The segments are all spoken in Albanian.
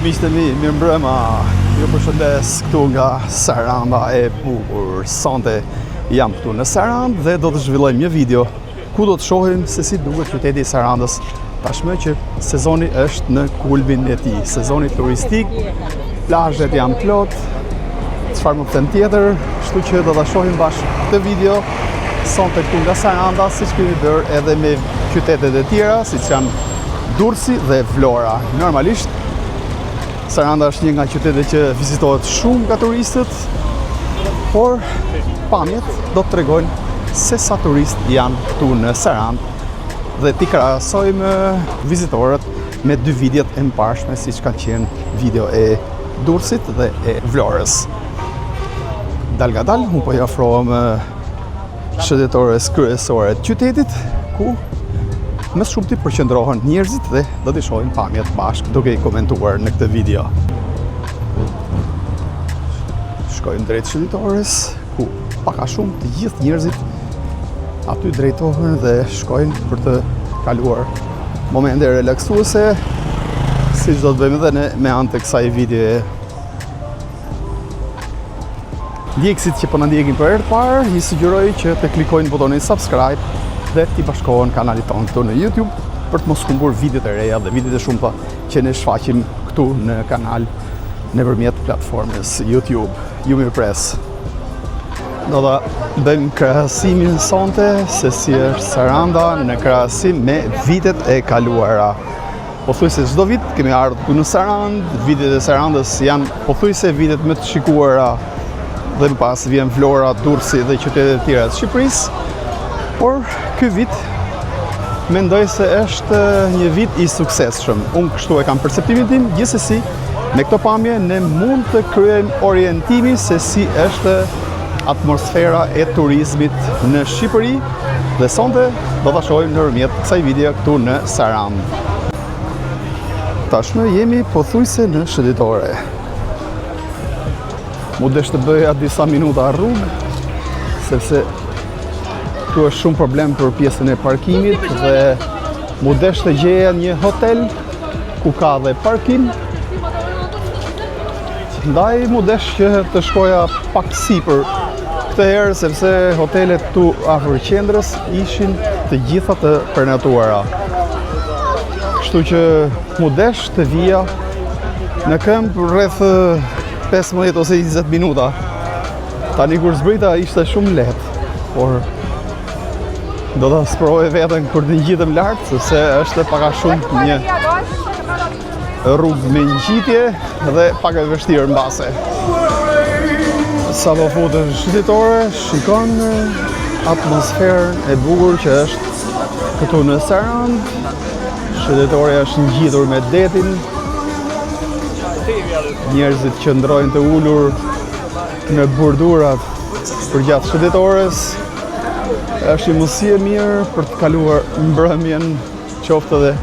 miqtë mi, mirë mbrëma. Ju përshëndes këtu nga Saranda e bukur. Sonte jam këtu në Sarandë dhe do të zhvillojmë një video ku do të shohim se si duket qyteti i Sarandës tashmë që sezoni është në kulmin e tij. Sezoni turistik, plazhet janë plot. Çfarë më them tjetër, kështu që do ta shohim bashkë këtë video sonte këtu nga Saranda, siç kemi bërë edhe me qytetet e tjera, siç janë Durrësi dhe Vlora. Normalisht Saranda është një nga qytetet që vizitohet shumë nga turistët, por pamjet do të tregojnë se sa turistë janë këtu në Sarandë dhe ti krahasojmë vizitorët me dy videot e mbarshme siç kanë qenë video e Durrësit dhe e Vlorës. Dal nga dal, unë po i afrohem shëndetores kryesore të qytetit, ku më shumë ti përqendrohen njerëzit dhe do t'i shohim pamjet bashkë duke i komentuar në këtë video. Shkojmë drejt shëndetores, ku pak a shumë të gjithë njerëzit aty drejtohen dhe shkojnë për të kaluar momente relaksuese, siç do të bëjmë edhe ne me anë të kësaj videoje. Ndjekësit që po na ndjekin për herë të parë, i sugjeroj që të klikojnë butonin subscribe dhe t'i bashkohen kanalit tonë këtu në YouTube për të mos humbur videot e reja dhe videot e shumta që ne shfaqim këtu në kanal nëpërmjet platformës YouTube. Ju mirëpres. Do ta bëjmë krahasimin sonte se si është Saranda në krahasim me vitet e kaluara. Pothuajse çdo vit kemi ardhur këtu në Sarandë, vitet e Sarandës janë pothuajse vitet më të shikuara dhe më pas vjen Vlora, Durrësi dhe qytetet e tjera të Shqipërisë. Por ky vit mendoj se është një vit i suksesshëm. Unë kështu e kam perceptimin tim, gjithsesi me këto pamje ne mund të kryejmë orientimin se si është atmosfera e turizmit në Shqipëri dhe sonte do ta shohim nëpërmjet kësaj video këtu në Sarandë. Tashmë jemi pothuajse në shëndetore. Mu desh të bëja disa minuta rrugë, sepse këtu është shumë problem për pjesën e parkimit dhe mu desh të gjeja një hotel ku ka dhe parkim. Ndaj mu desh që të shkoja pak sipër këtë herë, sepse hotelet këtu afër qendrës ishin të gjitha të përnatuara. Kështu që mu desh të vija në këmbë rreth 15 ose 20 minuta. Tani kur zbrita ishte shumë lehtë, por do ta sprovoj veten kur të ngjitem lart, sepse është pak a shumë një rrugë me ngjitje dhe pak e vështirë mbase. Sa po futesh shëndetore, shikon atmosferën e bukur që është këtu në Sarandë. Shëndetore është ngjitur me detin. Njerëzit që ndrojnë të ulur në burdurat përgjatë shëndetores. Është një mundësi e mirë për të kaluar mbrëmjen, qoftë edhe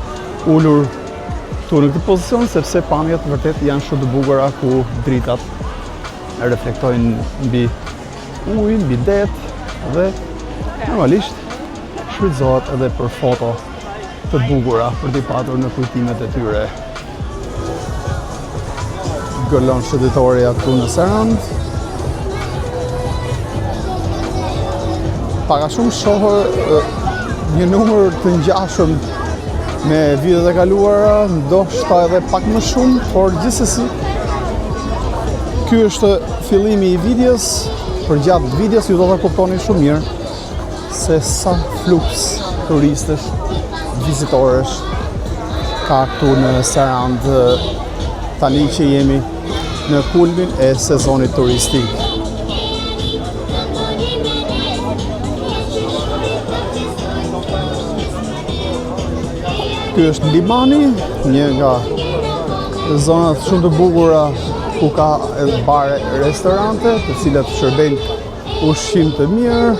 ulur këtu në këtë pozicion, sepse pamjet vërtet janë shumë të bukura ku dritat reflektojnë mbi ujin, mbi det dhe normalisht shfrytëzohet edhe për foto të bukura për t'i patur në kujtimet e tyre. Gëllon shëndetoria këtu në Sarandë. Pak a shumë shohë një numër të ngjashëm me vitet e kaluara, ndoshta edhe pak më shumë, por gjithsesi ky është fillimi i videos. Përgjatë videos ju do ta kuptoni shumë mirë se sa fluks turistësh, vizitorësh ka këtu në Sarandë tani që jemi në kulmin e sezonit turistik. Ky është limani, një nga zonat shumë të bukura ku ka bare, restorante, të cilat shërbejnë ushqim të mirë.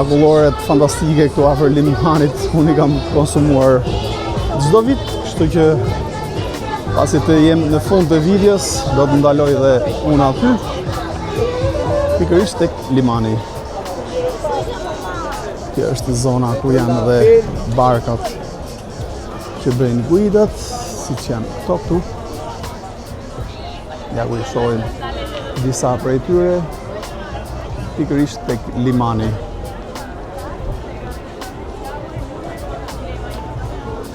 Akulloret fantastike këtu afër limanit, unë i kam konsumuar çdo vit, kështu që pasi të jem në fund të videos, do të ndaloj dhe unë aty, pikërisht tek limani. Kjo është zona ku janë dhe barkat që bëjnë guidat, siç janë këtu. Ja ku I shohim disa prej tyre, pikërisht tek limani.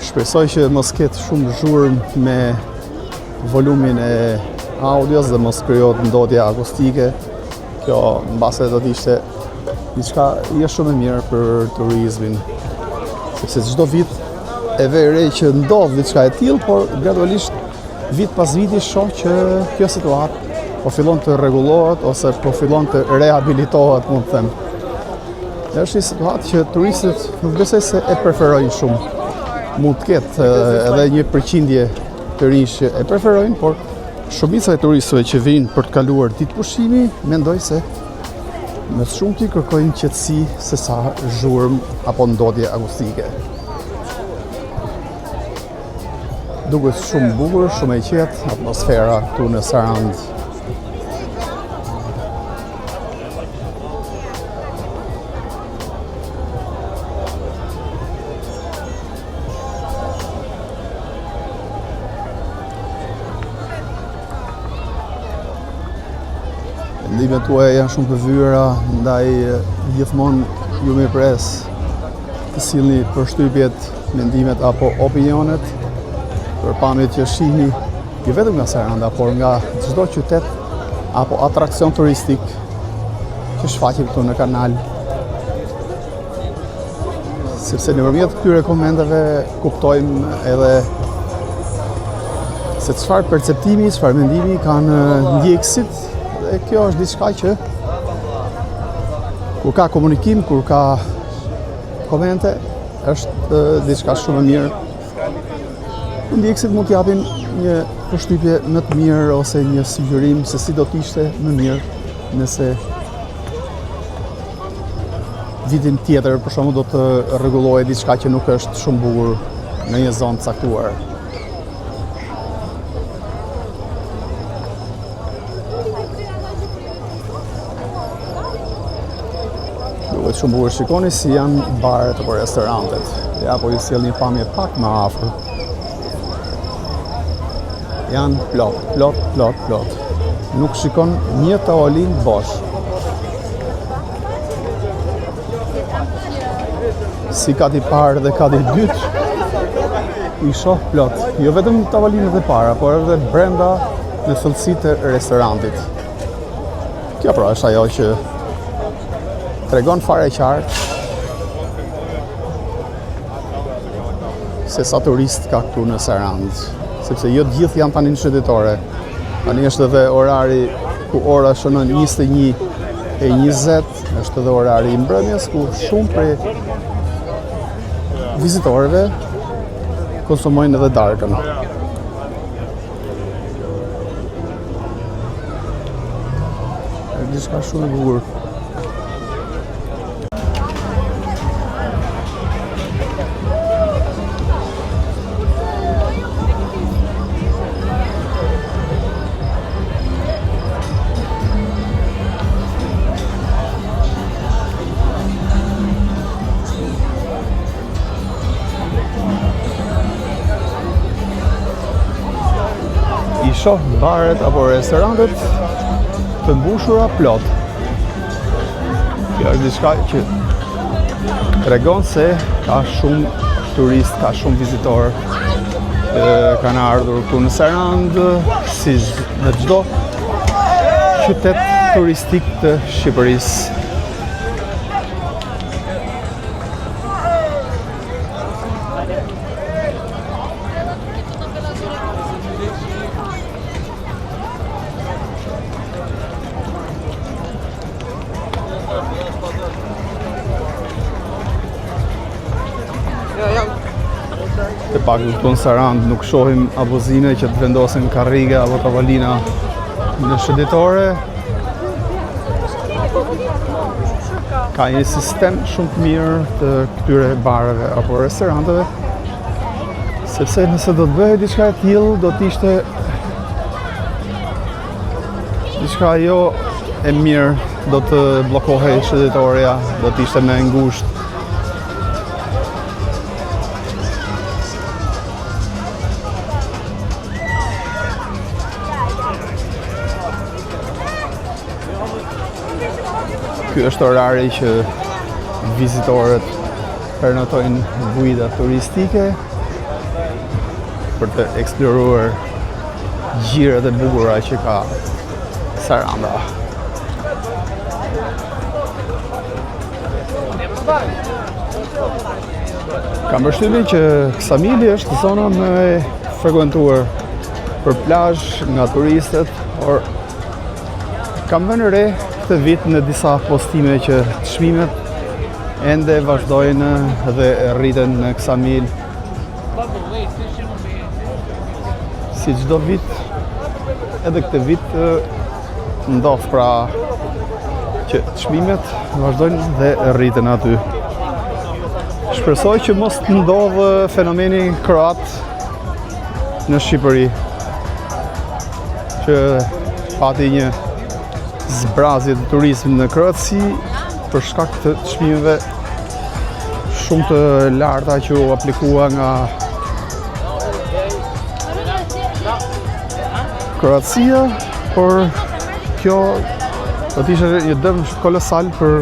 Shpresoj që mos ketë shumë zhurmë me volumin e audios dhe mos krijohet ndodhje akustike. Kjo mbase do të ishte diçka shumë e mirë për turizmin. Sepse çdo vit e vere që ndodh diçka e tillë, por gradualisht vit pas viti shoh që kjo situatë po fillon të rregullohet ose po fillon të rehabilitohet, mund të them. Është një situatë që turistët nuk besoj se e preferojnë shumë. Mund të ketë edhe një përqindje të rinj që e preferojnë, por shumica e turistëve që vinë për të kaluar ditë pushimi, mendoj se më shumë ti kërkojnë qetësi se sa zhurmë apo ndodhje akustike. Duket shumë bukur, shumë e qetë atmosfera këtu në Sarand. Mendimet tuaja janë shumë të vëyra, ndaj gjithmonë ju më pres të sillni përshtypjet, mendimet apo opinionet për pamjet që shihni jo vetëm nga Saranda, por nga çdo qytet apo atrakcion turistik që shfaqet këtu në kanal. Sepse nëpërmjet këtyre komenteve kuptojmë edhe se çfarë perceptimi, çfarë mendimi kanë ndjekësit, dhe kjo është diçka që kur ka komunikim, kur ka komente, është diçka shumë e mirë. Ndjekësit mund t'japin një përshtypje më të mirë ose një sugjerim se si do t'ishte më mirë nëse vitin tjetër për shembull do të rregullohej diçka që nuk është shumë bukur në një zonë të caktuar. Duhet shumë bukur, shikoni si janë baret apo restorantet. Ja po ju sjell një pamje pak më afër. Janë plot. Nuk shikon një tavolin bosh. Si kati parë dhe kati dytë, I shoh plot. Jo vetëm tavolinët e para, por edhe brenda në thellësitë e restorantit. Kjo pra është ajo që tregon fare qartë se sa turist ka këtu në Sarand. Sepse jo të gjithë janë tani në shëndetore. Tani është edhe orari ku ora shënon 21:20, është edhe orari I mbrëmjes ku shumë prej vizitorëve konsumojnë edhe darkën. Është diçka shumë e bukur. Shoh baret apo restorantet të mbushura plot. Kjo është diçka që tregon se ka shumë turist, ka shumë vizitor kanë ardhur këtu në Sarand, si në çdo qytet turistik të Shqipërisë. Të pak këtu në Sarand nuk shohim abuzime që të vendosin karrige apo tavolina në shëndetore. Ka një sistem shumë të mirë të këtyre bareve apo restoranteve, sepse nëse do të bëhej diçka e tillë, do të ishte diçka jo e mirë, do të bllokohej shëndetoria, do të ishte më e ngushtë. Ky është orari që vizitorët pernotojnë bujda turistike për të eksploruar gjiret e bukura që ka Saranda. Kam përshtypjen që Ksamili është zona më e frekuentuar për plazh nga turistët, por kam vënë re këtë vit në disa postime që çmimet ende vazhdojnë dhe rriten në Ksamil. Si çdo vit, edhe këtë vit ndodh pra që çmimet vazhdojnë dhe rriten aty. Shpresoj që mos të ndodhë fenomeni kroat në Shqipëri, që pati një zbrazje të turizmit në Kroaci për shkak të çmimeve shumë të larta që u aplikua nga Kroacia, por kjo do të ishte një dëm kolosal për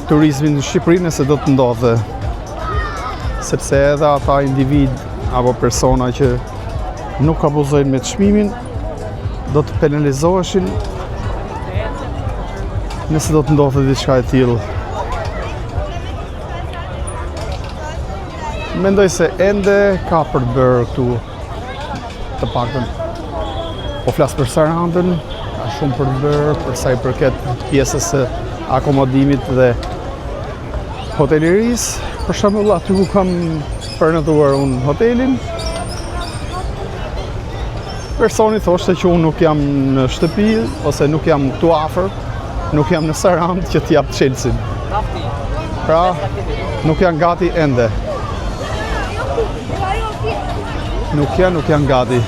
turizmin në Shqipëri nëse do të ndodhe, sepse edhe ata individ apo persona që nuk abuzojnë me çmimin do të penalizoheshin nëse do të ndodhe diçka e tillë. Mendoj se ende ka për të bërë këtu, të paktën po flas për Sarandën, ka shumë për të bërë për sa i përket pjesës së akomodimit dhe hotelerisë. Për shembull, aty ku kam përnotuar unë hotelin, personi thoshte që unë nuk jam në shtëpi ose nuk jam këtu afër, nuk jam në Sarandë që t'jap Chelsea. Pra, nuk janë gati ende. Nuk janë gati.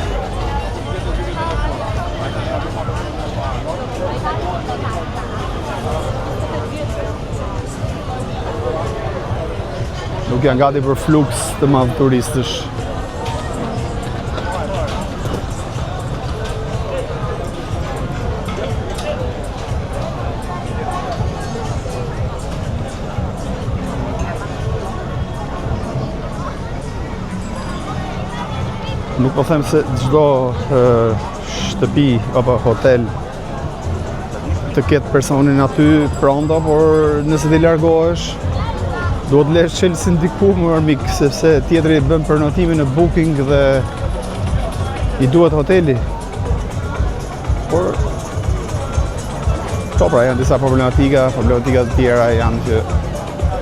Nuk janë gati për fluks të madh turistësh. Nuk po them se çdo shtëpi apo hotel të ketë personin aty pronto, por nëse ti largohesh duhet të lesh Chelsea diku më armik, sepse tjetri bën përnotimin në booking dhe i duhet hoteli. Por to pra janë disa problematika të tjera janë që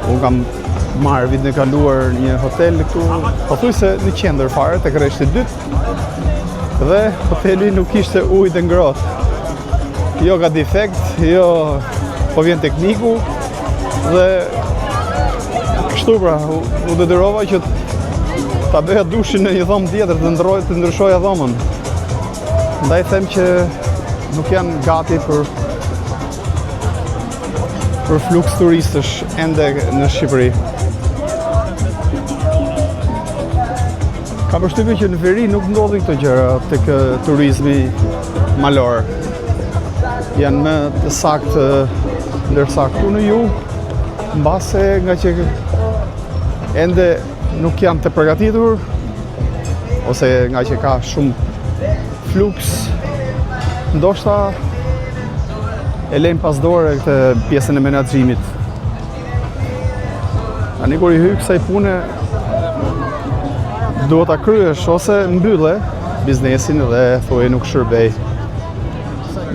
unë kam marrë vitin e kaluar një hotel këtu, pothuajse në qendër fare tek rreshti 2, dhe hoteli nuk kishte ujë të ngrohtë. Jo ka defekt, jo po vjen tekniku dhe kështu pra, u detyrova që ta bëja dushin në një dhomë tjetër, të ndryshoja dhomën. Ndaj them që nuk janë gati për fluks turistësh ende në Shqipëri. Ka përshtypjen që në veri nuk ndodhin këto gjëra tek turizmi malor. Janë më të saktë, ndërsa këtu në jug, mbase nga që ende nuk janë të përgatitur, ose nga që ka shumë fluks, ndoshta e lejnë pas dore këtë pjesën e menaxhimit. Tani kur i hyj kësaj pune, duhet ta kryesh ose mbylle biznesin dhe thuaj nuk shërbej.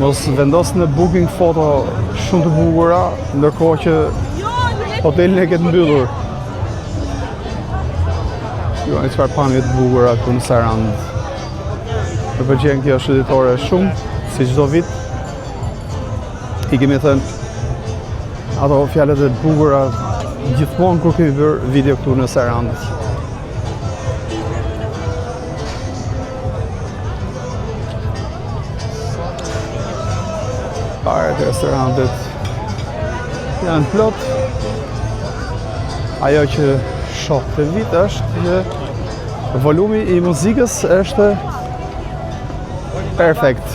Mos vendos në booking foto shumë të bukura, ndërkohë që hotelin e ketë mbyllur. Jo, një çfarë pamje të bukura këtu në Sarandë. Më pëlqen kjo shëndetore shumë, si çdo vit. I kemi thënë ato fjalët e bukura gjithmonë kur kemi bërë video këtu në Sarandë. Baret e restorantet janë plot. Ajo që shoh të vit është që volumi i muzikës është perfekt.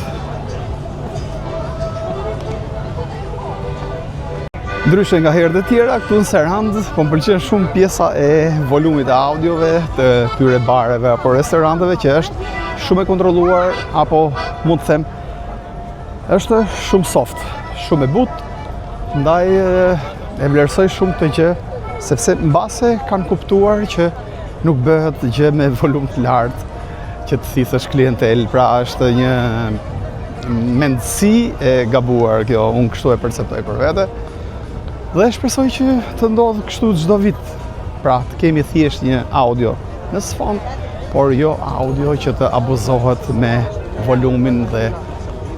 Ndryshe nga herët e tjera, këtu në Sarand, po më pëlqen shumë pjesa e volumit e audiove të këtyre bareve apo restoranteve që është shumë e kontrolluar, apo mund të them, është shumë soft, shumë e butë, ndaj e vlerësoj shumë këtë gjë, sepse mbase kanë kuptuar që nuk bëhet gjë me volum të lartë, që të thithësh klientel, pra është një mendësi e gabuar kjo, unë kështu e perceptoj për vete. Dhe shpresoj që të ndodhë kështu çdo vit, pra të kemi thjesht një audio në sfond, por jo audio që të abuzohet me volumin dhe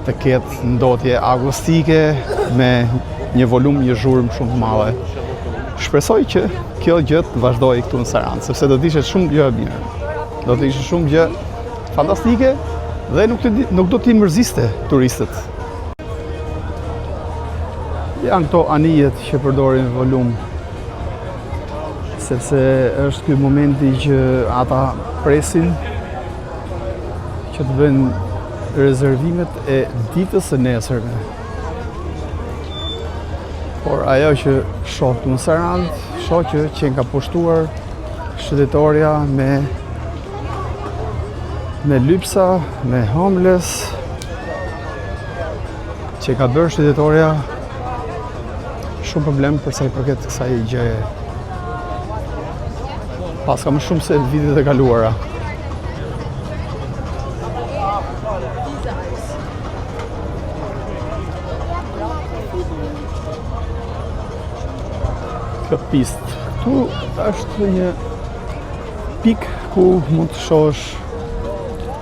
të ketë ndotje akustike me një volum, një zhurmë shumë të madhe. Shpresoj që kjo gjë të vazhdojë këtu në Sarand, sepse do të ishte shumë gjë e mirë. Do të ishte shumë gjë fantastike dhe nuk do t'i mërziste turistët. Janë këto anijet që përdorin volum, sepse është ky momenti që ata presin që të bëjnë rezervimet e ditës së nesërme. Por ajo që shoh këtu në Sarand, shoh që ka pushtuar shëndetoria me lypsa, me homeless, që ka bërë shëndetoria shumë problem për sa i përket kësaj gjëje. Pas ka më shumë se vitet e kaluara. Kjo pistë. Këtu është një pikë ku mund të shohësh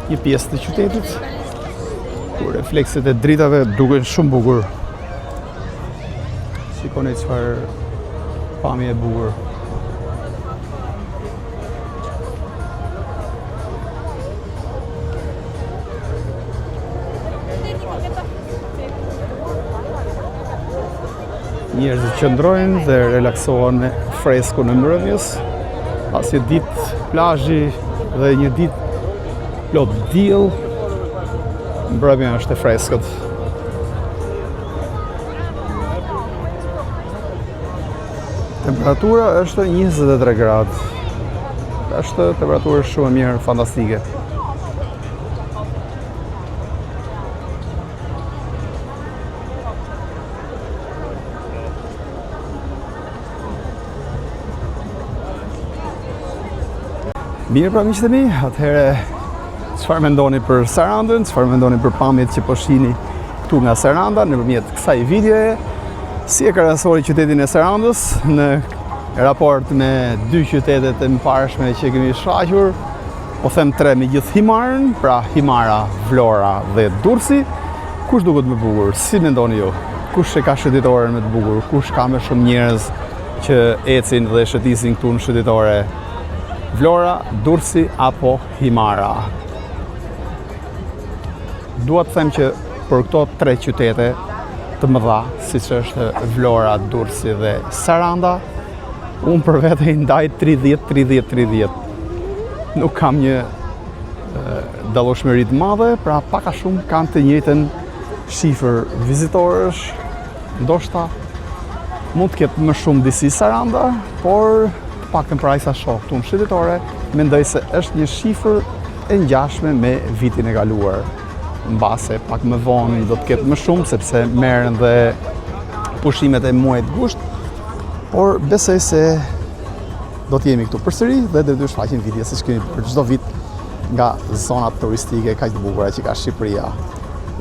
një pjesë të qytetit, ku reflekset e dritave duken shumë bukur. Shikoni çfarë pamje e bukur. Njerëzit qëndrojnë dhe relaksohen me freskun e mbrëmjes, pas një ditë plazhi dhe një ditë plot diell, mbrëmja është e freskët. Temperatura është 23 gradë. Është temperaturë shumë e mirë, fantastike. Mirë pra miqtë e mi, atëhere çfarë mendoni për Sarandën, çfarë mendoni për pamjet që po shihni këtu nga Saranda nëpërmjet kësaj videoje? Si e krahasoni qytetin e Sarandës në raport me dy qytetet e mëparshme që kemi shfaqur, po them tre me gjithë Himarën, pra Himara, Vlora dhe Durrësi, kush duket më bukur? Si mendoni ju? Kush e ka shëndetoren më të bukur? Kush ka më shumë njerëz që ecin dhe shëtisin këtu në shëndetore? Vlora, Durrësi apo Himara? Dua të them që për këto tre qytete të mëdha, siç është Vlora, Durrësi dhe Saranda, unë për vete i ndaj 30-30-30. Nuk kam një dalloshmëri të madhe, pra pak a shumë kanë të njëjtën shifër vizitorësh, ndoshta mund të ketë më shumë disi Saranda, por paktën për aq sa shoh këtu në shëndetore, mendoj se është një shifër e ngjashme me vitin e kaluar. Mbase pak më vonë do të ketë më shumë, sepse merren dhe pushimet e muajit gusht, por besoj se do të jemi këtu përsëri dhe do të shfaqim video siç kemi për çdo vit nga zonat turistike kaq të bukura që ka Shqipëria.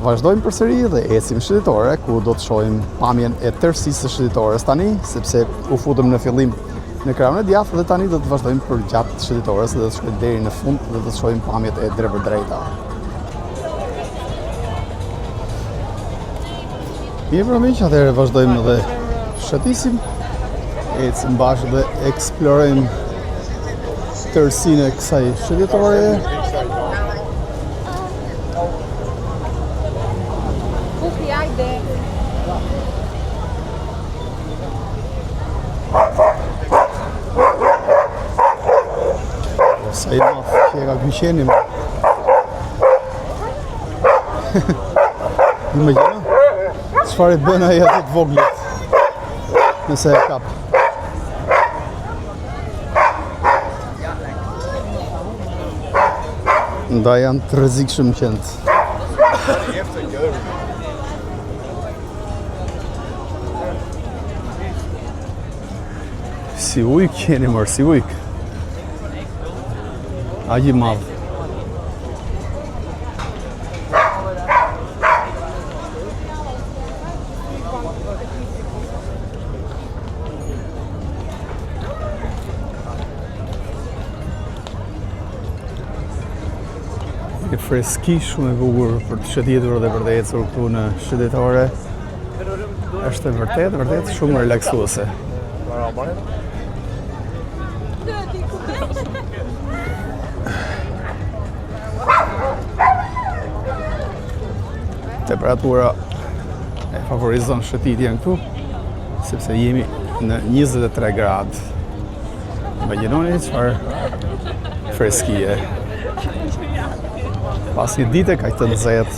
Vazhdojmë përsëri dhe ecim shëndetore, ku do të shohim pamjen e tërësisë së shëndetores tani, sepse u futëm në fillim në krahun e djathtë dhe tani do të vazhdojmë për gjatë shëndetores dhe do të shkojmë deri në fund dhe do të shohim pamjet e drejta. Mirë pra miq, atëherë vazhdojmë dhe shëtisim, ecim bashkë dhe eksplorojmë tërësinë e kësaj shëndetore. Sa i madh që e ka gjyqeni më. Më gjëna? Çfarë bën ai atë të voglit? nëse e kap. Nda janë të rrezikshëm qenë. Si ujk jeni mërë, si ujk. Aqi madhë. Një freski shumë e bukur për të shëtjetur dhe për të ecur këtu në shëndetare. Është vërtet shumë relaksuese. Temperatura e favorizon shëtitjen këtu, sepse jemi në 23 gradë. Imagjinoni çfarë freskie. Pas një dite kaq të nxehtë.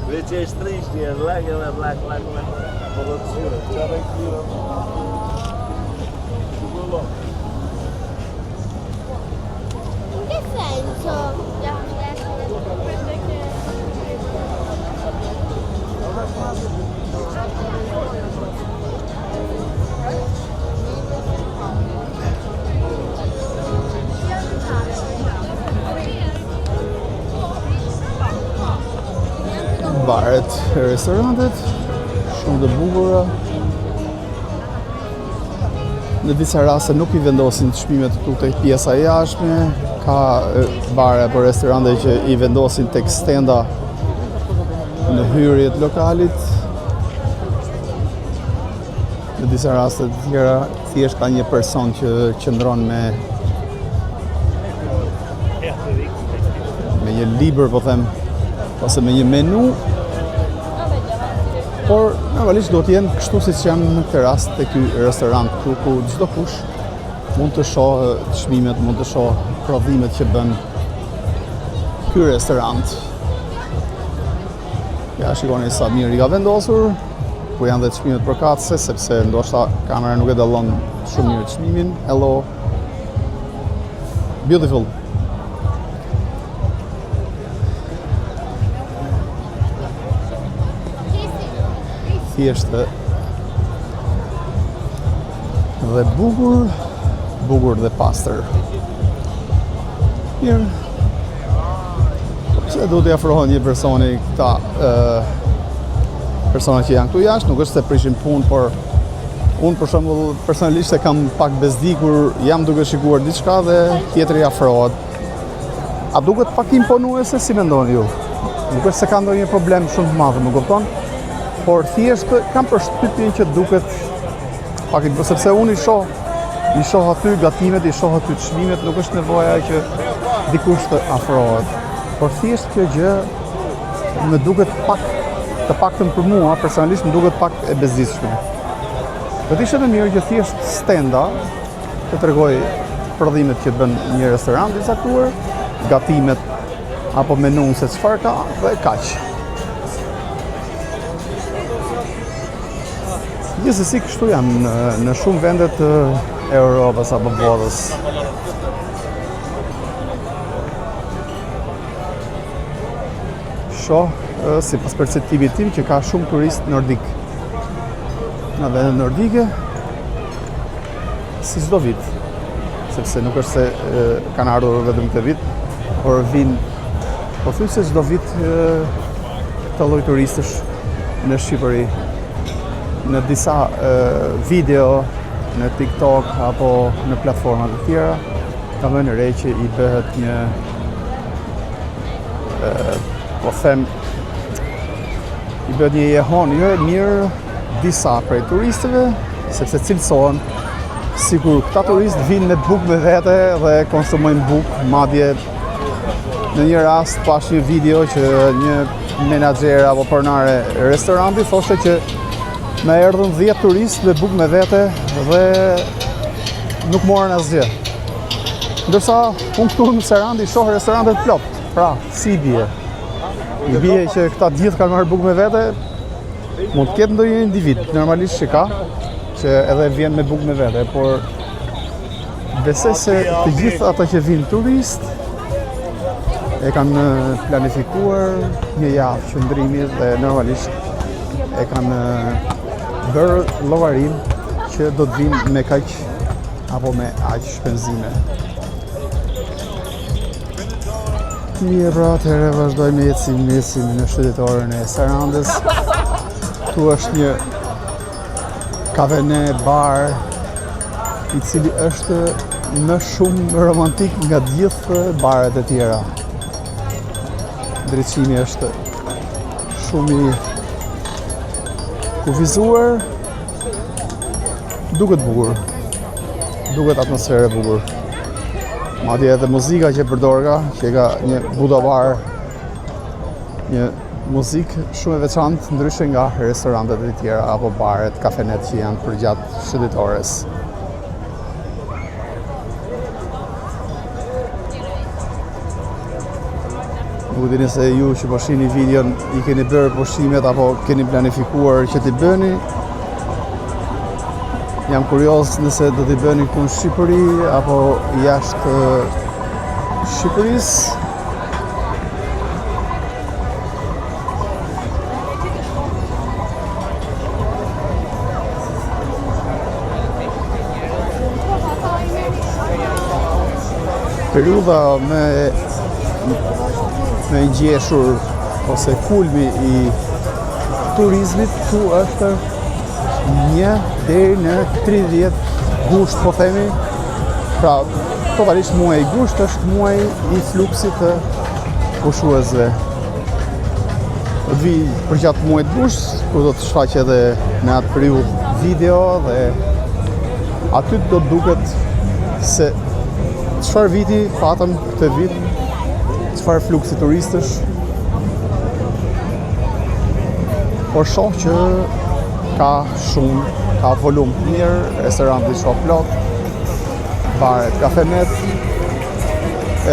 Vece és triste, és lá. In che senso? Varet restorantet, shumë të bukura. Në disa raste nuk I vendosin çmimet këtu tek pjesa e jashtme, ka bare apo restorante që I vendosin tek stenda në hyrje të lokalit. Në disa raste të tjera thjesht ka një person që qëndron me një libër, po them, ose me një menu. Por normalisht do të jenë kështu siç janë në këtë rast te ky restorant këtu, ku çdo kush mund të shohë çmimet, mund të shohë prodhimet që bën ky restorant. Ja shikoni sa mirë I ka vendosur, ku janë dhe çmimet përkatëse, sepse ndoshta kamera nuk e dallon shumë mirë çmimin. Hello. Beautiful. Thjeshtë dhe bukur dhe pastër. Mirë. Pse do t'i afrohen një personi këta persona që janë këtu jashtë, nuk është se prishin punë, por unë për shembull personalisht e kam pak bezdi kur jam duke shikuar diçka dhe tjetri afrohet. A duket pak imponuese, si mendoni ju? Nuk është se ka ndonjë problem shumë të madh, më kupton? Por thjesht kam përshtypjen që duket pak sepse unë I shoh aty gatimet, I shoh aty çmimet, nuk është nevoja që dikush të afrohet. Por thjesht kjo gjë më duket të paktën për mua, personalisht më duket pak e bezdisshme. Do të ishte më mirë që thjesht stenda të tregoj prodhimet që bën një restorant I caktuar, gatimet apo menun se çfarë ka dhe kaq. Gjithsesi kështu janë në shumë vende të Europës apo botës. Shoh sipas perceptimit tim që ka shumë turist nordik. Në vendet nordike si çdo vit, sepse nuk është se kanë ardhur vetëm këtë vit, por vinë pothuajse çdo vit këto lloj turistësh në Shqipëri. Në disa video në TikTok apo në platforma të tjera kam vënë re që I bëhet një po them I bëhet një jehon mirë disa prej turistëve, sepse cilësohen sikur këta turistë vinë me bukë me vete dhe konsumojnë bukë, madje Në një rast pash një video që një menaxher apo pronare restoranti thoshte që me erdhën 10 turistë me bukë me vete dhe nuk morën asgjë. Ndërsa unë këtu në Sarandë i shoh restorantet plot. Pra, si bie? I bie që këta gjithë kanë marrë bukë me vete, mund të ketë ndonjë individ, normalisht që ka, që edhe vjen me bukë me vete, por besoj se të gjithë ata që vinë turist e kanë planifikuar një javë qëndrimi dhe normalisht e kanë bërë llogarin që do të vinë me kaq apo me aq shpenzime. Mirë, pra, atëherë vazhdojmë ecim në shëndetoren e Sarandës. Tu është një kafene bar i cili është më shumë romantik nga të gjithë baret e tjera. Drejtimi është shumë i kufizuar, duket bukur, duket atmosferë e bukur. Madje edhe muzika që përdor që ka një budovar, një muzikë shumë e veçantë, ndryshe nga restorantet e tjera apo baret, kafenet që janë përgjatë shëndetores. Nuk dini se ju që po shihni videon i keni bërë pushimet apo keni planifikuar që t'i bëni. Jam kurioz nëse do t'i bëni këtu në Shqipëri apo jashtë Shqipërisë. Periudha me ngjeshur ose kulmi i turizmit këtu është 1 deri në 30 gusht, po themi. Pra, totalisht muaj i gusht është muaj i fluksit të pushuesve. Do të vi përgjatë muajit gusht, ku do të shfaq edhe në atë periudhë video dhe aty do të duket se çfarë viti patëm këtë vit, çfarë fluksi turistësh. Por shoh që ka volum mirë, restoranti shoh plot, baret, kafenet,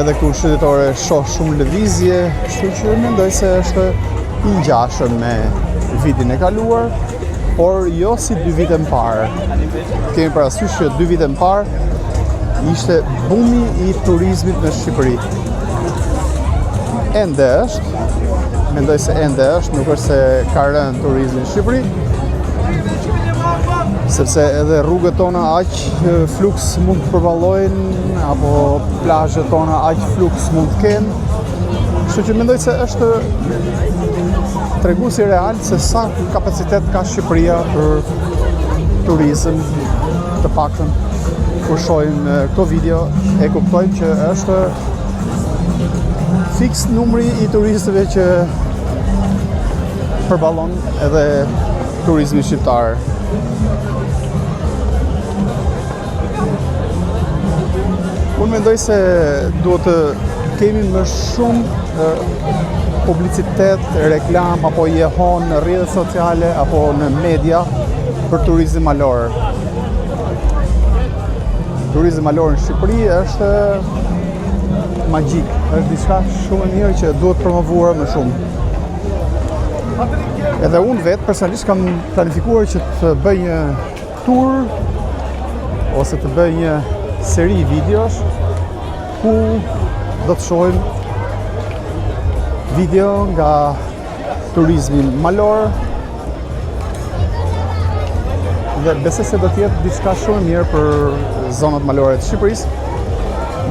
edhe ku shëndetore shoh shumë lëvizje, kështu që mendoj se është i ngjashëm me vitin e kaluar, por jo si 2 vite më parë. Kemi parasysh që 2 vite më parë ishte bumi i turizmit në Shqipëri. Ende është, mendoj se ende është, nuk është se ka rënë turizmi në Shqipëri, sepse edhe rrugët tona aq fluks mund të përballojnë, apo plazhet tona aq fluks mund të kenë. Kështu që mendoj se është treguesi real se sa kapacitet ka Shqipëria për turizëm. Të paktën kur shohim këto video e kuptojmë që është fiks numri i turistëve që përballon edhe turizmi shqiptar. Unë mendoj se duhet të kemi më shumë publicitet, reklam apo jehon në rrjetet sociale apo në media për turizëm malor. Turizëm malor në Shqipëri është magjik, është diçka shumë e mirë që duhet promovuar më shumë. Edhe unë vetë personalisht kam planifikuar që të bëj një tur ose të bëj një seri videosh ku do të shohim video nga turizmi malor dhe besoj se do të jetë diçka shumë e mirë për zonat malore të Shqipërisë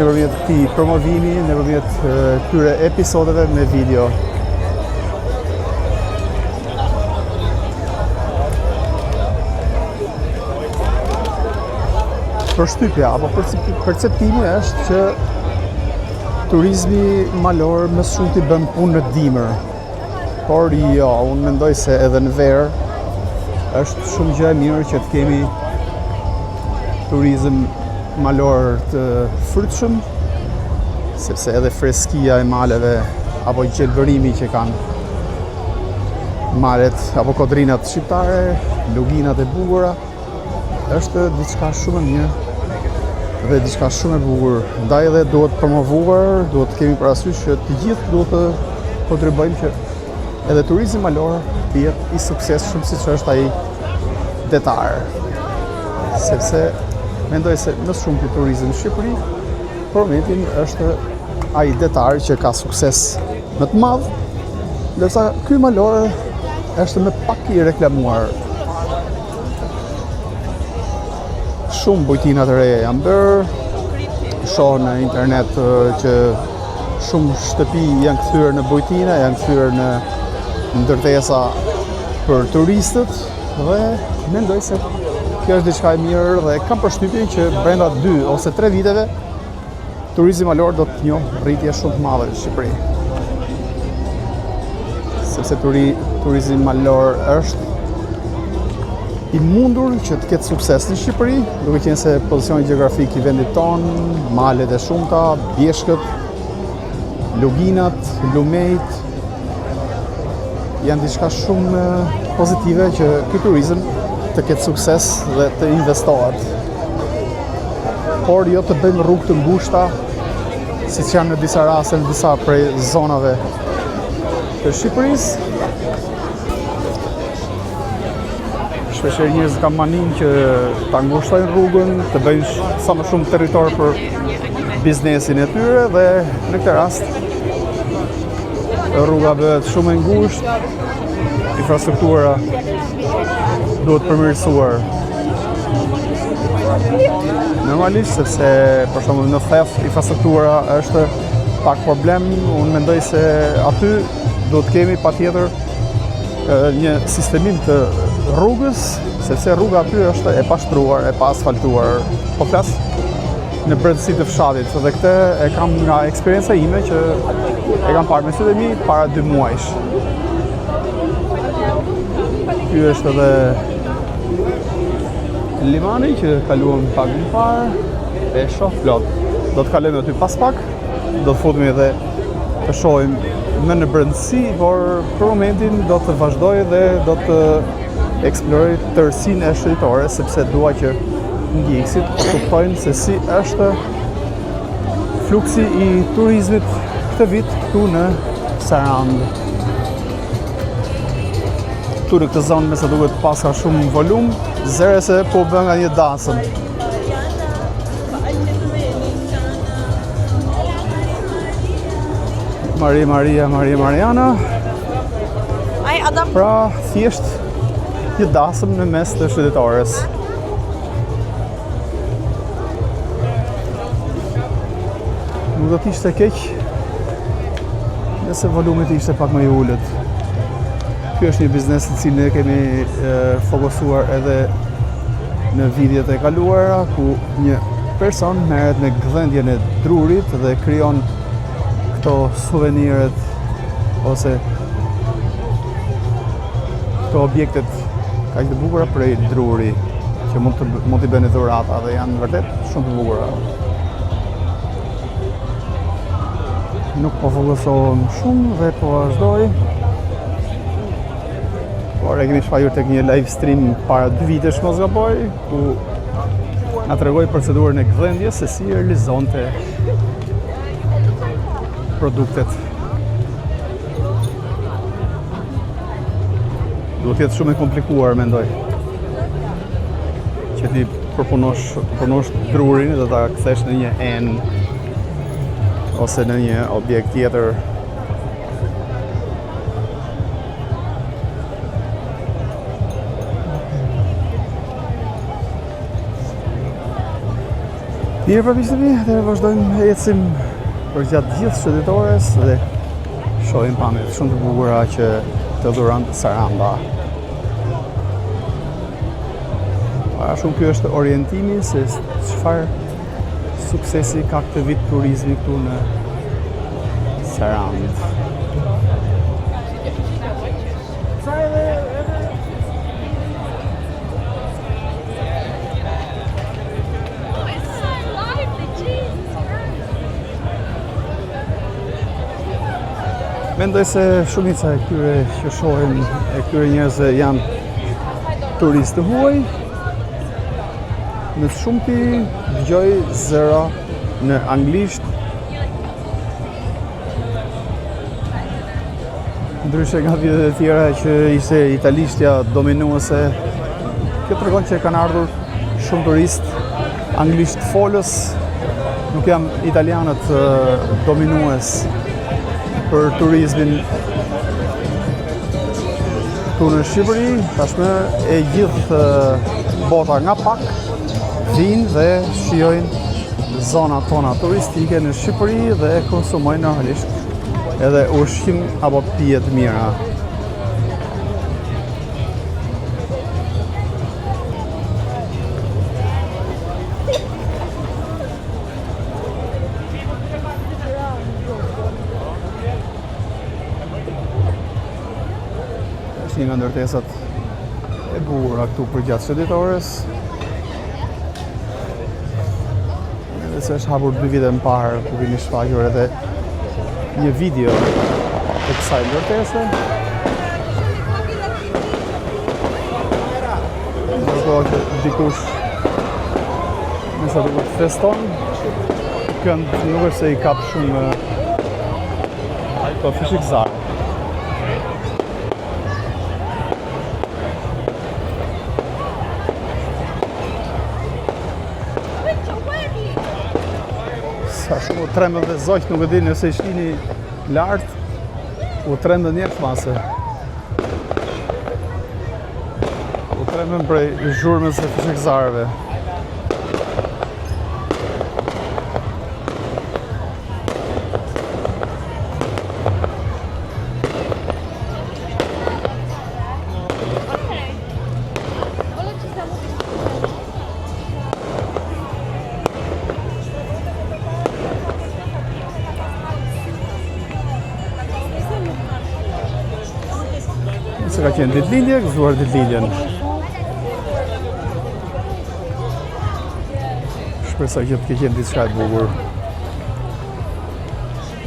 nëpërmjet këtij promovimi, nëpërmjet këtyre episodeve me video. Përshtypja apo perceptimi është që turizmi malor më shumë t'i bën punë në dimër. Por jo, unë mendoj se edhe në verë është shumë gjë e mirë që të kemi turizëm malor të frytshëm, sepse edhe freskia e maleve apo gjelbërimi që kanë malet apo kodrinat shqiptare, luginat e bukura, është diçka shumë e mirë dhe diçka shumë e bukur. Ndaj edhe duhet promovuar, duhet kemi parasysh që të gjithë duhet të kontribuojmë që edhe turizmi malor të jetë i suksesshëm siç është ai detar. Sepse mendoj se më shumë ky turizëm në Shqipëri për momentin është ai detar që ka sukses më të madh, ndërsa ky malor është më pak i reklamuar. Shumë bujtina të reja janë bërë, shoh në internet që shumë shtëpi janë kthyer në bujtina, janë kthyer në ndërtesa për turistët dhe mendoj se kjo është diçka e mirë dhe kam përshtypjen që brenda 2 ose 3 viteve turizmi malor do të njohë rritje shumë të madhe në Shqipëri. Sepse turizmi malor është i mundur që të ketë sukses në Shqipëri, duke qenë se pozicioni gjeografik i vendit tonë, malet e shumta, bjeshkët, luginat, lumejt, janë diçka shumë pozitive që ky turizëm të ketë sukses dhe të investohet. Por jo të bëjmë rrugë të ngushta, siç janë në disa raste në disa prej zonave të Shqipërisë. Shpeshherë njerëzit kanë maninë që ta ngushtojnë rrugën, të bëjnë sa më shumë territor për biznesin e tyre dhe në këtë rast rruga bëhet shumë e ngushtë, infrastruktura duhet përmirësuar. Normalisht, sepse për shembull në Thef infrastruktura është pak problem, unë mendoj se aty duhet kemi patjetër një sistemim të rrugës, sepse rruga aty është e pashtruar, e pa asfaltuar. Po flas në brendësi të fshatit dhe këtë e kam nga eksperienca ime që e kam parë me sytë e mi para 2 muajsh. Ky është edhe limani që kaluam pak më parë, e shoh plot. Do të kalojmë aty pas pak, do të futemi edhe të shohim më në brendësi, por për momentin do të vazhdoj dhe do të eksploroj tërësinë e shëritore, sepse dua që ndjekësit të kuptojnë se si është fluksi i turizmit këtë vit këtu në Sarand. Këtu në këtë zonë me sa duket pas ka shumë volum, zere se po bën nga një dasëm. Mariana. Pra, thjesht një dasëm në mes të shëndetores. Nuk do t'ishte keq nëse volumit ishte pak më i ullët. Ky është një biznes në cilin ne kemi fokusuar edhe në videot e kaluara, ku një person merret me gdhendjen e drurit dhe krijon këto suveniret ose këto objektet kaq të bukura prej druri që mund t'i bëni dhurata dhe janë vërtet shumë të bukura. Nuk po fokusohem shumë dhe po vazhdoj. Por e kemi shfaqur tek një live stream para 2 vitesh mos gaboj, ku na tregoi procedurën e gdhendjes se si realizonte produktet. Duhet të jetë shumë e komplikuar, mendoj. Që ti përpunosh drurin dhe ta kthesh në një enë ose në një objekt tjetër. Mirë për miqtë mi, dhe vazhdojmë ecim për gjatë gjithë shëndetores dhe shohim pamjet shumë të bukura që të dhuron Saranda. Para shumë kjo është orientimi se çfarë suksesi ka këtë vit turizmi këtu në Sarand. Mendoj se shumica e këtyre që shohin e këtyre njerëzve janë turistë huaj. Në shumti dëgjoj zëra në anglisht. Ndryshe nga videot e tjera që ishte italishtja dominuese, kjo tregon që kanë ardhur shumë turistë anglisht folës, nuk janë italianët dominues për turizmin këtu në Shqipëri. Tashmë e gjithë bota nga pak vinë dhe shijojnë zonat tona turistike në Shqipëri dhe konsumojnë normalisht edhe ushqim apo pije të mira. Është një nga ndërtesat e bukura këtu për gjatë shëndetores. Edhe se është hapur 2 vite më parë, ku vini shfaqur edhe një video të kësaj ndërtese. Ndërkohë që dikush nësa të feston, kënd nuk është se i kap shumë ato fishikzar. Sa shumë u tremën dhe zoqë, nuk e di nëse i shkini lartë, u tremën njerë të mase. U tremën prej zhurmës e fishekzarëve. Se ka qenë ditëlindje, gëzuar ditëlindjen. Shpresoj që të ke qenë diçka e bukur.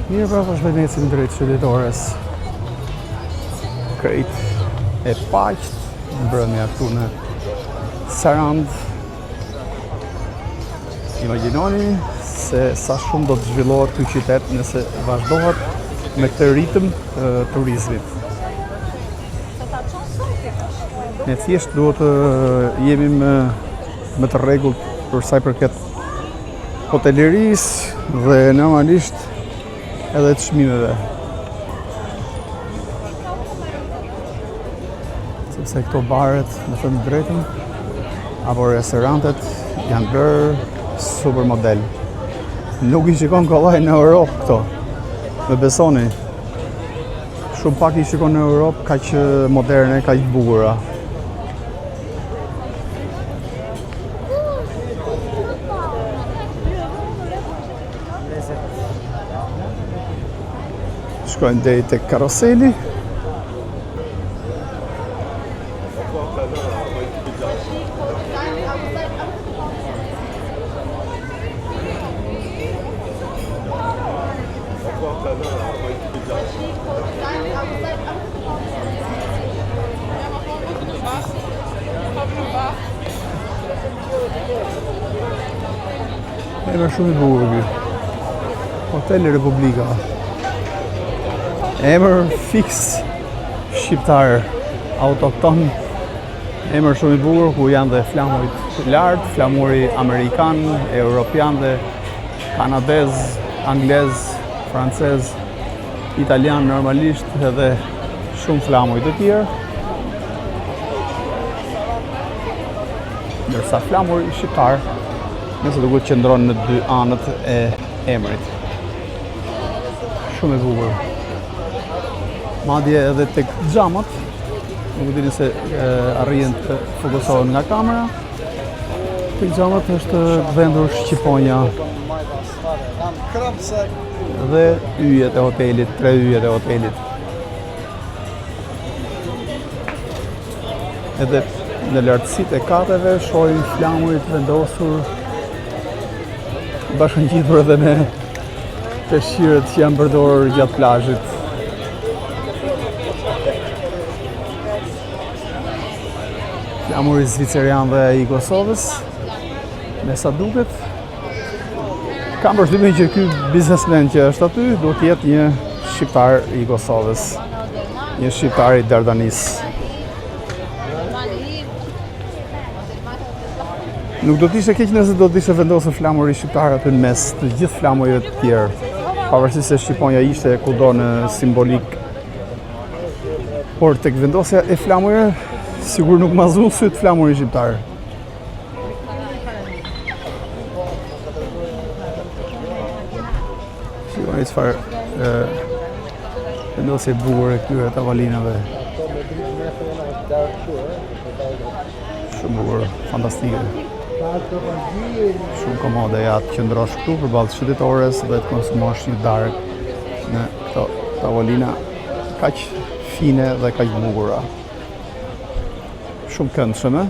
Mirë pra, vazhdojmë drejt shëndetores. Krejt e paqt, mbrëmja këtu në Sarand. Imagjinoni se sa shumë do të zhvillohet ky qytet nëse vazhdohet me këtë ritëm turizmit. Ne thjesht duhet të jemi më të rregullt për sa i përket hotelerisë dhe normalisht edhe të çmimeve. Sepse këto baret, me thënë drejtën, apo restorantet janë bërë super model. Nuk i shikon kollaj në Europë këto, me besoni. Shumë pak i shikon në Europë kaq moderne, kaq bukura. Shkojnë deri tek karoseli. Emër shumë i bukur ky. Hoteli Republika. Emër fix shqiptar, autokton. Emër shumë i bukur ku janë dhe flamurit të lartë, flamuri amerikan, europian dhe kanadez, anglez, francez, italian normalisht edhe shumë flamurit të tjerë. Ndërsa flamuri shqiptar nëse duket qëndron në 2 anët e emrit. Shumë e bukur. Madje edhe tek xhamat, nuk e di nëse arrijen të fokusohen nga kamera. Tek xhamat është vendur shqiponja. Dhe yjet e hotelit, 3 yjet e hotelit. Edhe në lartësitë e kateve shohim flamurit vendosur bashkangjitur edhe me peshqirët që janë përdorur gjatë plazhit. flamuri zviceran dhe i Kosovës, me sa duket. Kam përshtypjen që ky biznesmen që është aty do të jetë një shqiptar i Kosovës, një shqiptar i Dardanis. Nuk do t'ishte keq nëse do t'ishte vendosur flamuri shqiptar aty në mes të gjithë flamurive të tjerë, pavarësisht se Shqiponia ishte kudo në simbolik. Por tek vendosja e flamurive, sigur nuk ma zun syt flamuri shqiptar. Shikoni çfarë vendosje e bukur e këtyre tavolinave. Shumë bukur, fantastike. Shumë komode ja të qëndrosh këtu përballë qytetores dhe të konsumosh një darkë në këto tavolina kaq fine dhe kaq bukura. Shumë këndshme.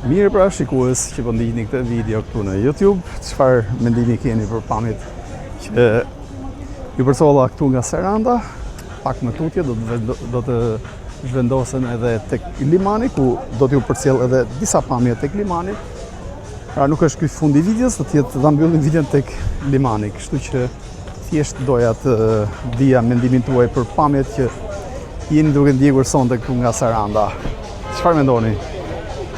Mirë pra shikues që po ndiqni këtë video këtu në YouTube, çfarë mendimi keni për pamjet që ju përcolla këtu nga Saranda? Pak më tutje do të zhvendosen edhe tek limani, ku do t'ju përcjell edhe disa pamje tek limani. Pra nuk është ky fundi i videos, do të jetë ta mbyllim videon tek limani, kështu që thjesht doja të dija mendimin tuaj për pamjet që jeni duke ndjekur sonte këtu nga Saranda. Çfarë mendoni?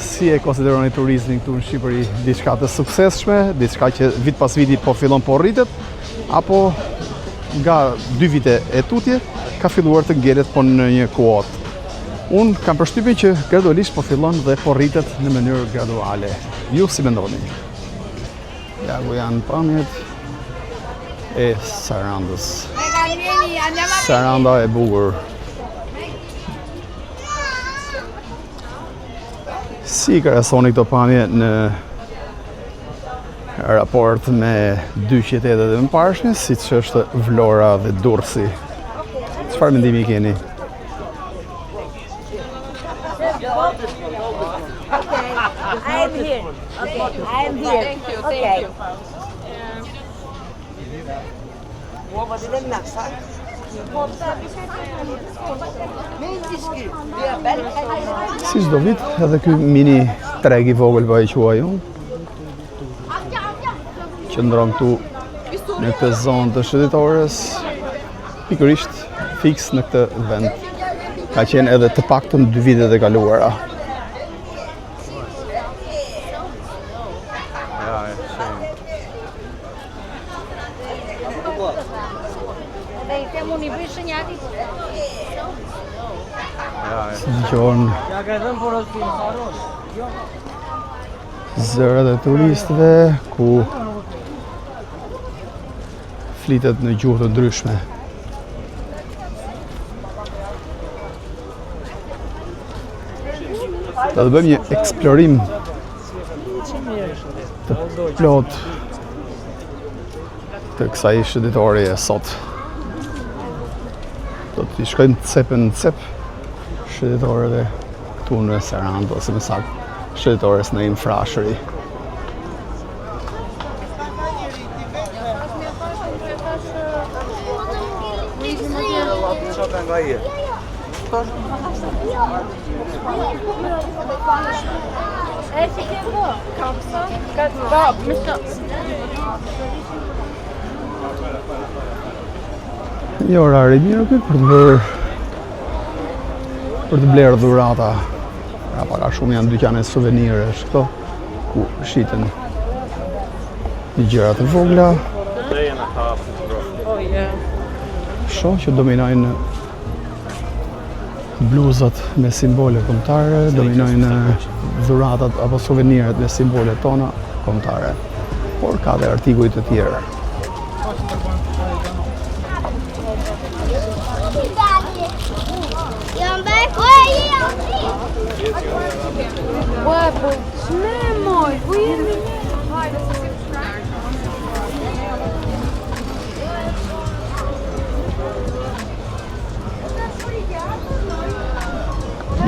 Si e konsideroni turizmin këtu në Shqipëri? Diçka të suksesshme, diçka që vit pas viti po fillon po rritet, apo nga 2 vite e tutje ka filluar të ngjelet po në një kuotë? Unë kam përshtypjen që gradualisht po fillon dhe po rritet në mënyrë graduale. Ju si mendoni? Ja ku janë pamjet e Sarandës. Saranda e bukur. Si krahasoni këto pamje në raport me 2 qytetet e mëparshme, siç është Vlora dhe Durrësi? Çfarë mendimi keni? I am here. Okay, I am here. Thank you, Okay. thank you. Si çdo vit, edhe ky mini treg i vogël po e quaj unë. Qëndron këtu në këtë zonë të shëndetores, pikërisht fiks në këtë vend. Ka qenë edhe të paktën 2 vitet e kaluara. Si dëgjon zërat e turistëve ku flitet në gjuhë të ndryshme. Do të bëjmë një eksplorim të plot të kësaj shëndetorie sot. Do t'i shkojmë cepën në cep shëndetoreve këtu në Sarandë, ose më saktë shëndetores në Infrashëri. Një orar i mirë këtë për të blerë dhurata. Pra para shumë janë dyqane suvenirësh këto, ku shiten një gjëra të vogla. Shoh që dominojnë bluzat me simbole kombëtare, dominojnë dhuratat apo suveniret me simbole tona kombëtare. Por ka dhe artikuj të tjerë.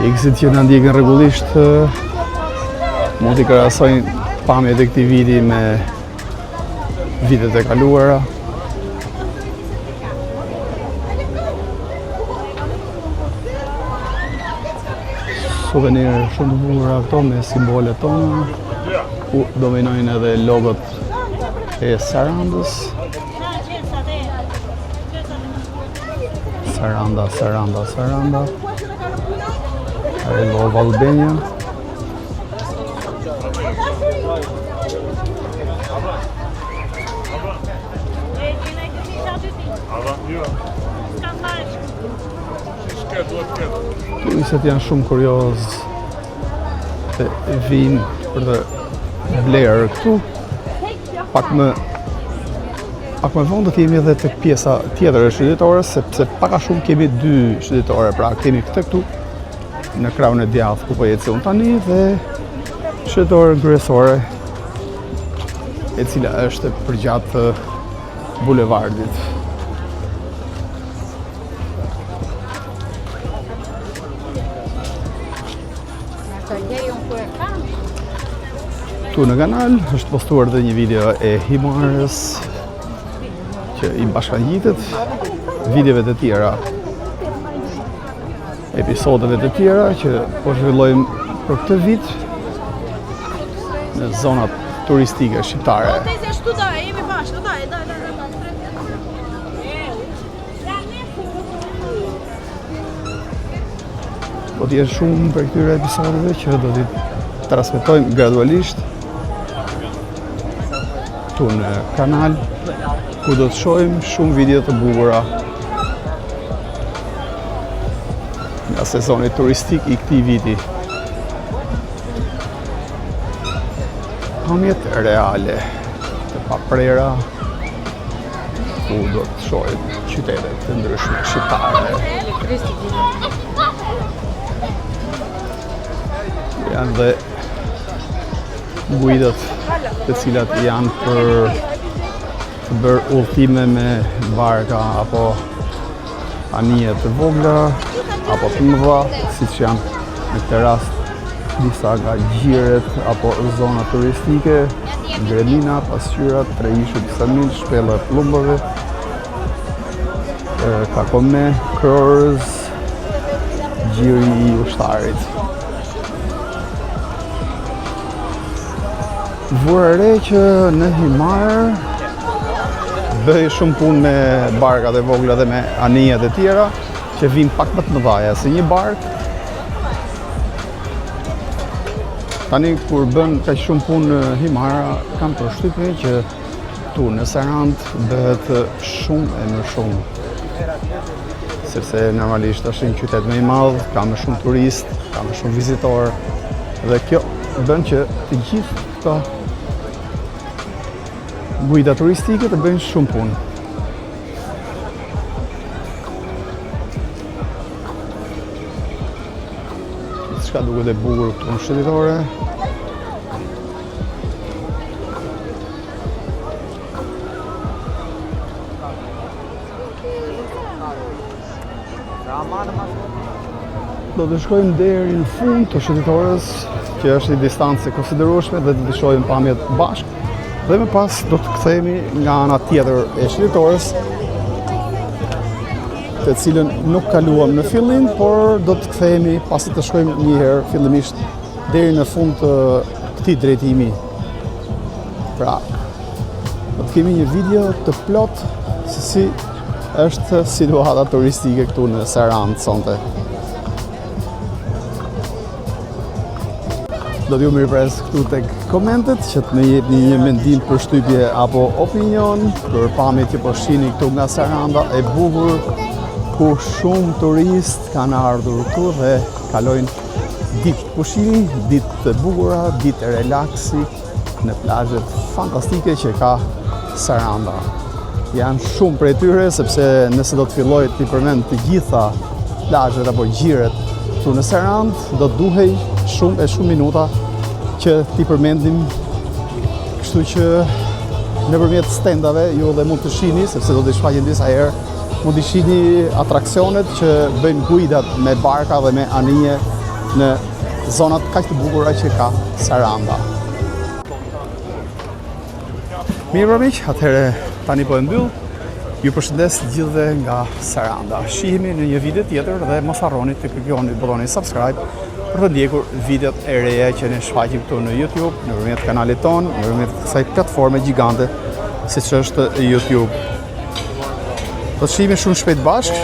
Pjekësit që në ndjekin rregullisht mund t'i krahasojnë pamjet e këtij viti me vitet e kaluara. Suvenirë shumë të bukura këto me simbolet tona, ku dominojnë edhe logot e Sarandës. Saranda, Saranda, Saranda. Lova Albania. Turistët janë shumë kurioz të vinë për të blerë këtu. Pak më vonë do t'jemi edhe tek pjesa tjetër e shëndetores, sepse pak a shumë kemi dy shëndetore, pra kemi këtë këtu në krahun e djathtë ku po jetëse unë tani dhe shëndetore kryesore e cila është përgjatë bulevardit. Tu në kanal është postuar dhe një video e himarës që i bashkangjitet videove të tjera, episodeve të tjera që po zhvillojmë për këtë vit në zonat turistike shqiptare. Po t'jenë shumë për këtyre episodeve që do t'i transmetojmë gradualisht këtu në kanal, ku do të shohim shumë video të bukura nga sezoni turistik i këtij viti. Pamjet reale të paprera ku do të shohim qytetet të ndryshme shqiptare. Janë dhe guidat të cilat janë për të bërë udhëtime me barka apo anije të vogla apo të mëdha, siç janë në këtë rast disa nga gjiret apo zona turistike, Grelina, pasqyrat, Treishët, Samin, shpella e plumbave, Kakome, Krorës, gjiri i ushtarit. Vura re që në himar bëj shumë punë me barkat e vogla dhe me anijet e tjera që vinë pak më të mëdhaja se një bark. Tani kur bën kaq shumë punë në himara, kam përshtypjen që tu në Sarand bëhet shumë e më shumë. Sepse normalisht është një qytet më i madh, ka më shumë turist, ka më shumë vizitor dhe kjo bën që të gjithë këto guida turistike të bëjnë shumë punë. Çka duket e bukur këtu në shëndetore. Do të shkojmë deri në fund të shëndetores, që është një distancë e konsiderueshme dhe do të shohim pamjet bashkë. Dhe më pas do të kthehemi nga ana tjetër e shëndetores, të cilën nuk kaluam në fillim, por do të kthehemi pasi të shkojmë një herë fillimisht deri në fund të këtij drejtimi. Pra, do të kemi një video të plot se si është situata turistike këtu në Sarandë sonte. Do t'ju mirëpres këtu tek komentet që të më jepni një mendim, përshtypje apo opinion për pamjet që po shihni këtu nga Saranda e bukur, ku shumë turist kanë ardhur këtu dhe kalojnë ditë pushimi, ditë të bukura, ditë e relaksi në plazhet fantastike që ka Saranda. Janë shumë prej tyre, sepse nëse do të filloj të përmend të gjitha plazhet apo gjiret këtu në Sarandë, do të duhej shumë minuta që t'i përmendim, kështu që nëpërmjet stendave ju dhe mund të shihni, sepse do t'i shfaqen disa herë, mund t'i shihni atraksionet që bëjnë guidat me barka dhe me anije në zonat kaq të bukura që ka Saranda. Mirë miq, atëherë tani po e mbyll. Ju përshëndes të gjithëve nga Saranda. Shihemi në një video tjetër dhe mos harroni të klikoni butonin subscribe për të ndjekur videot e reja që ne shfaqim këtu në YouTube, nëpërmjet kanalit ton, nëpërmjet kësaj platforme gjigante siç është YouTube. Do të shihemi shumë shpejt bashkë.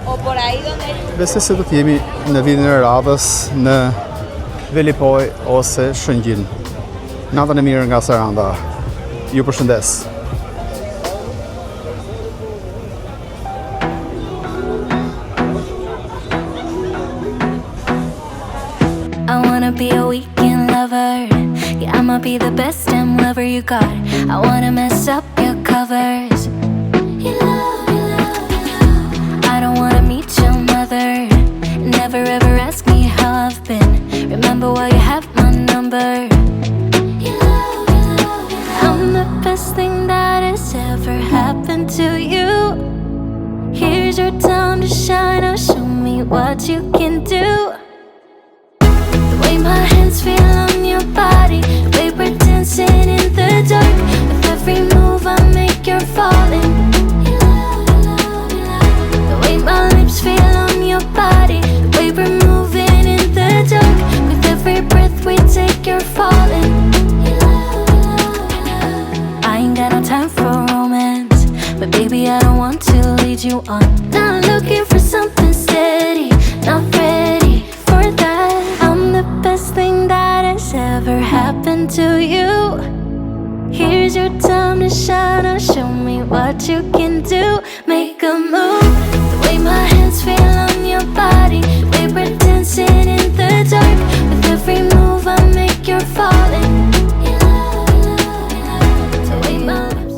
O por ahí donde Besoj se do të jemi në videon e radhës në Velipoj ose Shëngjin. Natën e mirë nga Saranda. Ju përshëndes. I wanna be a weekend lover. Yeah, I'ma be the best damn lover you got. I wanna mess up your covers. You love, you love, you love. I don't wanna meet your mother. Never ever ask me how I've been. Remember why you have my number. You love, you love, you love. I'm the best thing that has ever happened to you. Here's your time to shine. Now show me what you can do. My hands feel on your body, the way we're dancing in the dark. With every move I make, you're falling. You love, you love, you love. The way my lips feel on your body, the way we're moving in the dark. With every breath we take, you're falling. You love, you love, you love. I ain't got no time for romance, but baby I don't want to lead you on. Not looking for something steady, not ready for that. I'm the best thing that has ever happened to you. Here's your time to shine. Now show me what you can do. Make a move. The way my hands feel on your body, the way we're dancing in the dark. With every move I make, you're falling. You love, you love, you love. The way my lips.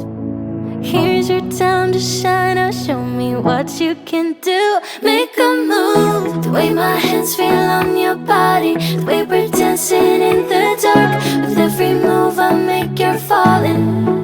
Here's your time to shine. Now show me what you can do. Make a move. The way my hands feel on your body, the way we're dancing in the dark. With every move I make, you're falling.